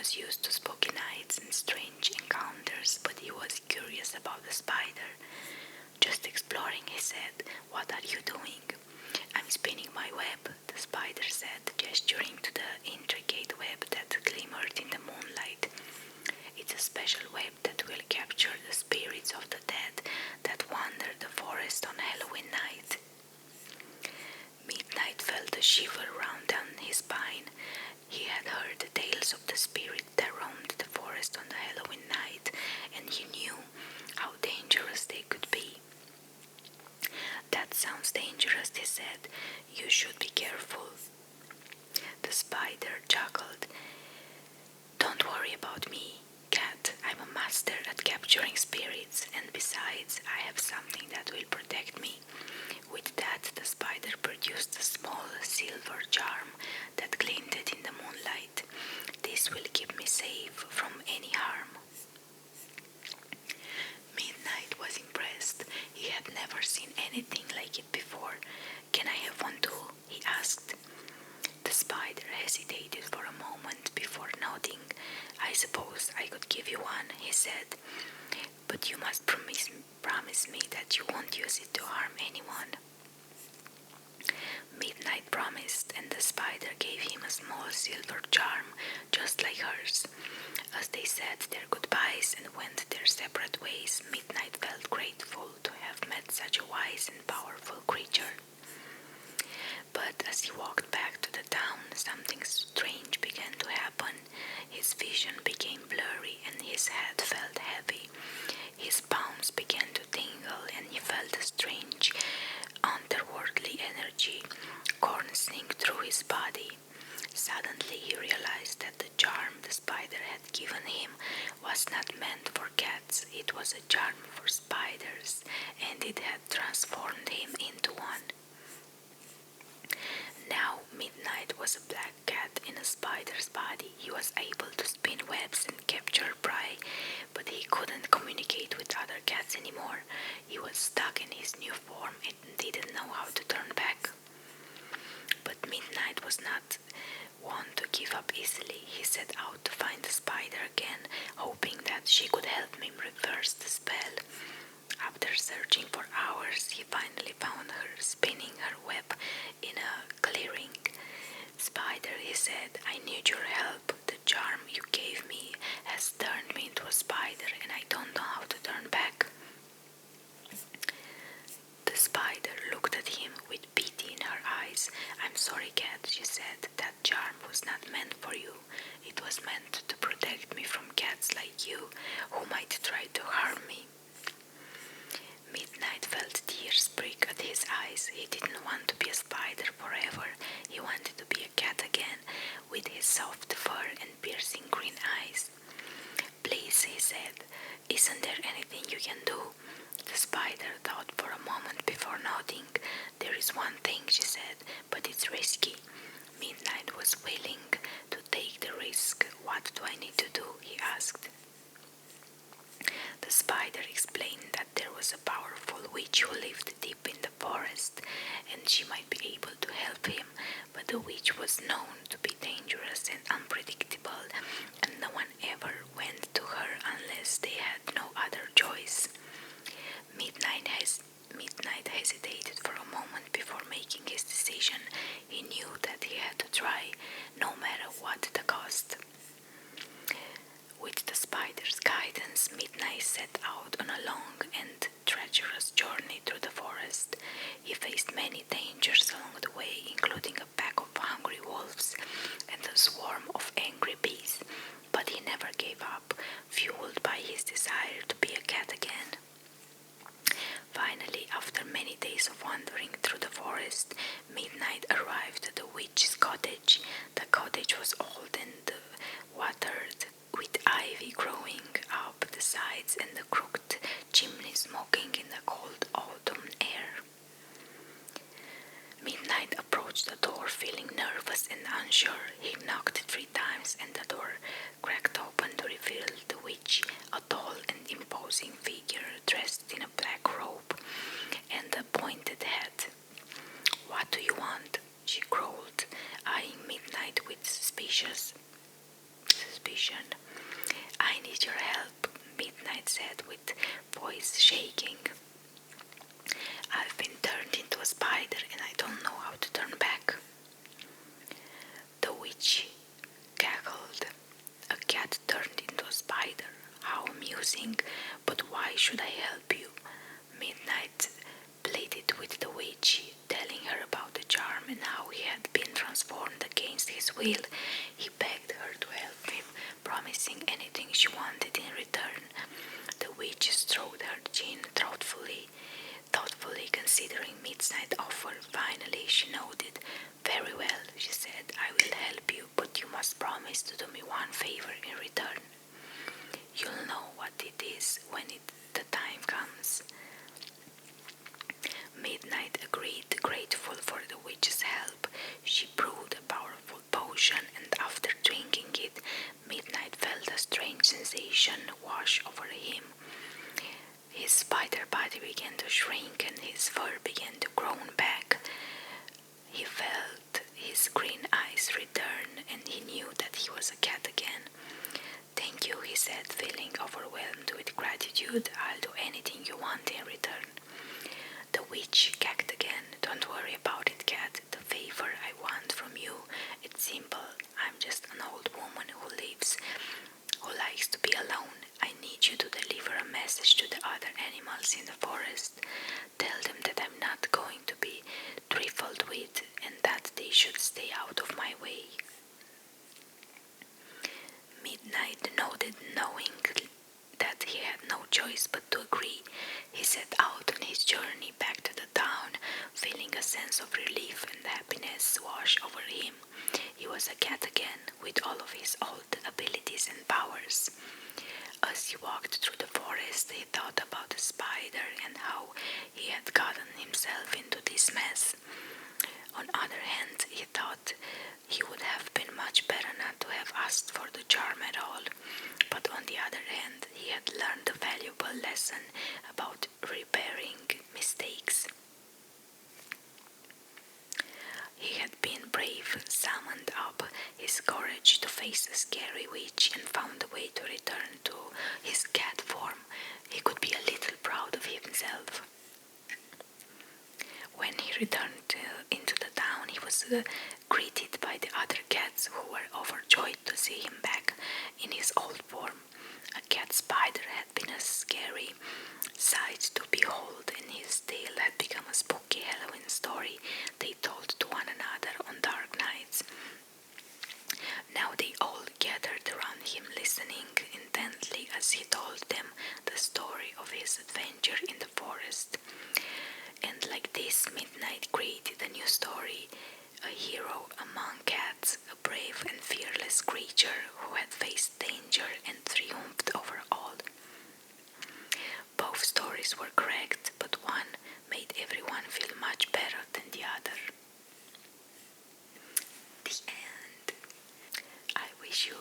was used to spooky nights and strange encounters, but he was curious about the spider. "Just exploring," he said. "What are you doing?" "I'm spinning my web," the spider said, gesturing to the intricate web that glimmered in the moonlight. "It's a special web that will capture the spirits of the dead that wander the forest on Halloween night." Midnight felt a shiver run down his spine. He had heard the tales of the spirits that roamed the forest on the Halloween night, and he knew how dangerous they could be. "That sounds dangerous," he said. "You should be careful." The spider chuckled. "Don't worry about me, cat. I'm a master at capturing spirits, and besides, I have something that will protect me." With that, the spider produced a small silver charm that glinted in the moonlight. "This will keep me safe from any harm." Midnight was impressed. He had never seen anything like it before. "Can I have one too?" he asked. The spider hesitated for a moment before nodding. "I suppose I could give you one," he said, "but you must promise me that you won't use it to harm anyone." Midnight promised, and the spider gave him a small silver charm, just like hers. As they said their goodbyes and went their separate ways, Midnight felt grateful to have met such a wise and powerful creature. But as he walked back to the town, something strange began to happen. His vision became blurry and his head felt heavy. His palms began to tingle and he felt a strange, otherworldly energy coursing through his body. Suddenly he realized that the charm the spider had given him was not meant for cats. It was a charm for spiders, and it had transformed him into one. Now Midnight was a black cat in a spider's body. He was able to spin webs and capture prey, but he couldn't communicate with other cats anymore. He was stuck in his new form and didn't know how to turn back. But Midnight was not one to give up easily. He set out to find the spider again, hoping that she could help him reverse the spell. After searching for hours, he finally found her spinning her web in a clearing. "Spider," he said, "I need your help. The charm you gave me has turned me into a spider, and I don't know how to turn back." The spider looked at him with pity in her eyes. "I'm sorry, cat," she said. "That charm was not meant for you. It was meant to protect me from cats like you, who might try to harm me." Midnight felt tears prick at his eyes. He didn't want to be a spider forever. He wanted to be a cat again, with his soft fur and piercing green eyes. "Please," he said, "isn't there anything you can do?" The spider thought for a moment before nodding. "There is one thing," she said, "but it's risky." Midnight was willing to take the risk. "What do I need to do?" he asked. The spider explained that there was a powerful witch who lived deep in the forest, and she might be able to help him, but the witch was known to be dangerous and unpredictable, and no one ever went to her unless they had no other choice. Midnight hesitated for a moment before making his decision. He knew that he had to try, no matter what the cost. With the spider's guidance, Midnight set out on a long and treacherous journey through the forest. He faced many dangers along the way, including a pack of hungry wolves and a swarm of angry bees, but he never gave up, fueled by his desire to be a cat again. Finally, after many days of wandering through the forest, Midnight arrived at the witch's cottage. The cottage was old and watered, with ivy growing up the sides and the crooked chimney smoking in the cold autumn air. Midnight approached the door feeling nervous and unsure. He knocked 3 times and the door cracked open to reveal the witch, a tall and imposing figure dressed in a black robe and a pointed hat. "What do you want?" she growled, eyeing Midnight with suspicion. suspicion. "I need your help," Midnight said with voice shaking. "I've been turned into a spider and I don't know how to turn back." The witch cackled. "A cat turned into a spider? How amusing! But why should I help you?" Midnight pleaded with the witch, telling her about the charm and how he had been transformed against his will. He begged her to help him, promising anything she wanted in return. The witch stroked her chin thoughtfully considering Midnight's offer. Finally, she nodded. "Very well," she said. "I will help you, but you must promise to do me one favor in return." "You'll know what it is when the time comes." Midnight agreed, grateful for the witch's help. She brewed a powerful potion, and after drinking it, Midnight felt a strange sensation wash over him. His spider body began to shrink and his fur began to grow back. He felt his green eyes return and he knew that he was a cat again. "Thank you," he said, feeling overwhelmed with gratitude. "I'll do anything you want in return." The witch gagged again. "Don't worry about it, cat. The favor I want from you, it's simple. I'm just an old woman who likes to be alone. I need you to deliver a message to the other animals in the forest. Tell them that I'm not going to be trifled with and that they should stay out of my way." Midnight nodded, knowing that he had no choice but to agree. He set out on his journey back to the town, feeling a sense of relief and happiness wash over him. He was a cat again, with all of his old abilities and powers. As he walked through the forest, he thought about the spider and how he had gotten himself into this mess. On the other hand, he thought he would have been much better not to have asked for the charm at all. But on the other hand, he had learned a valuable lesson about repairing mistakes. He had been brave, summoned up his courage to face a scary witch, and found a way to return to his cat form. He could be a little proud of himself. When he returned into the town, he was greeted by the other cats, who were overjoyed to see him back in his old form. A cat spider had been a scary sight to behold, and his tale had become a spooky Halloween story they told to one another on dark nights. Now they all gathered around him, listening intently as he told them the story of his adventure in the forest. And like this, Midnight created a new story, a hero among cats, a brave and fearless creature who had faced danger and triumphed over all. Both stories were correct, but one made everyone feel much better than the other. The end. I wish you